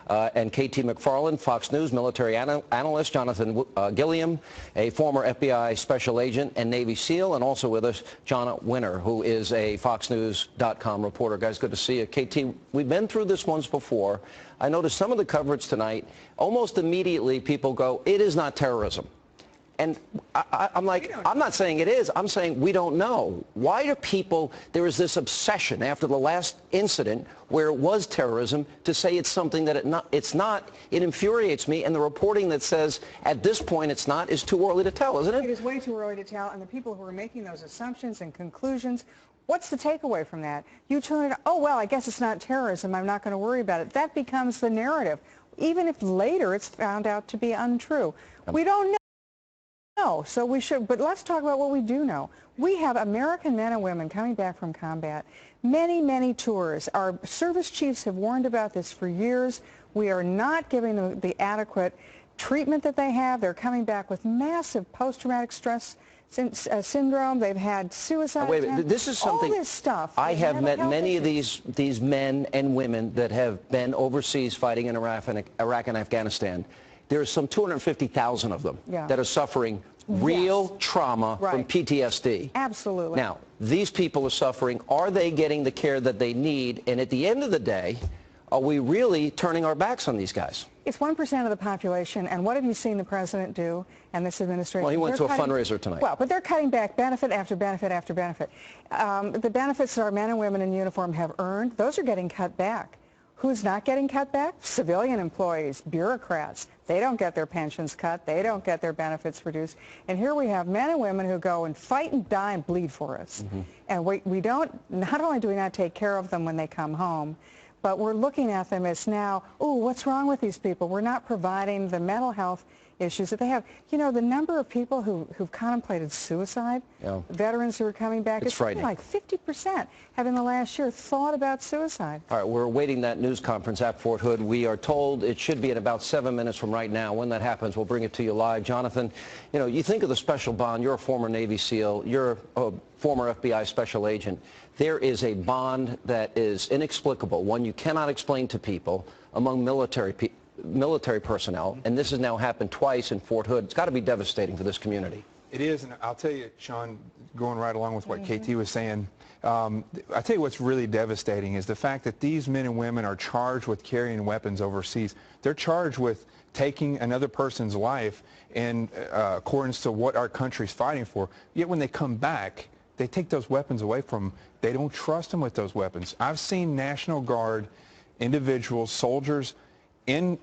and KT McFarland, Fox News military analyst, Jonathan Gilliam, a former FBI special agent and Navy SEAL, and also with us, Jonna Winter, who is a FoxNews.com reporter. Guys, good to see you. KT, we've been through this once before. I noticed some of the coverage tonight, almost immediately people go, it is not terrorism. And I'm like, I'm not saying it is. I'm saying we don't know. Why do people, there is this obsession after the last incident where it was terrorism to say it's something that it's not. It infuriates me. And the reporting that says at this point it's not is too early to tell, isn't it? It is way too early to tell. And the people who are making those assumptions and conclusions, what's the takeaway from that? You turn it, oh, well, I guess it's not terrorism. I'm not going to worry about it. That becomes the narrative, even if later it's found out to be untrue. We don't know. So we should, but let's talk about what we do know. We have American men and women coming back from combat. Many, many tours. Our service chiefs have warned about this for years. We are not giving them the adequate treatment that they have. They're coming back with massive post-traumatic stress syndrome. They've had suicide attempts. This is something. All this stuff. I have met many of these men and women that have been overseas fighting in Iraq and Afghanistan. There's some 250,000 of them that are suffering real trauma from PTSD. Absolutely. Now, these people are suffering. Are they getting the care that they need? And at the end of the day, are we really turning our backs on these guys? It's 1% of the population, and what have you seen the president do and this administration? Well, he went to a fundraiser tonight. Well, but they're cutting back benefit after benefit after benefit. The benefits that our men and women in uniform have earned, those are getting cut back. Who's not getting cut back? Civilian employees, bureaucrats. They don't get their pensions cut. They don't get their benefits reduced. And here we have men and women who go and fight and die and bleed for us. And we don't, not only do we not take care of them when they come home, but we're looking at them as now, oh, what's wrong with these people? We're not providing the mental health issues that they have. You know, the number of people who've contemplated suicide, veterans who are coming back, it's something like 50% have in the last year thought about suicide. All right, we're awaiting that news conference at Fort Hood. We are told it should be in about 7 minutes from right now. When that happens, we'll bring it to you live. Jonathan, you know, you think of the special bond. You're a former Navy SEAL. You're a former FBI special agent. There is a bond that is inexplicable, one you cannot explain to people among military personnel, and this has now happened twice in Fort Hood. It's got to be devastating for this community. It is, and I'll tell you, Sean, going right along with what KT was saying, I'll tell you what's really devastating is the fact that these men and women are charged with carrying weapons overseas. They're charged with taking another person's life in accordance to what our country's fighting for. Yet when they come back, they take those weapons away from them. They don't trust them with those weapons. I've seen National Guard individuals, soldiers, in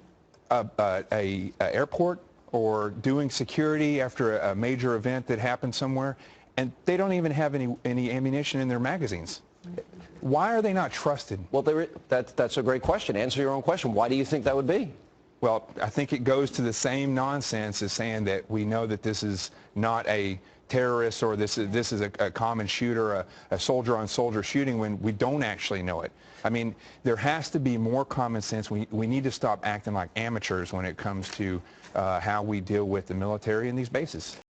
a airport or doing security after a major event that happened somewhere, and they don't even have any ammunition in their magazines. Why are they not trusted? Well, that's a great question. Answer your own question. Why do you think that would be? Well, I think it goes to the same nonsense as saying that we know that this is not a terrorist or this is a common shooter, a soldier-on-soldier shooting, when we don't actually know it. I mean, there has to be more common sense. We need to stop acting like amateurs when it comes to how we deal with the military and these bases.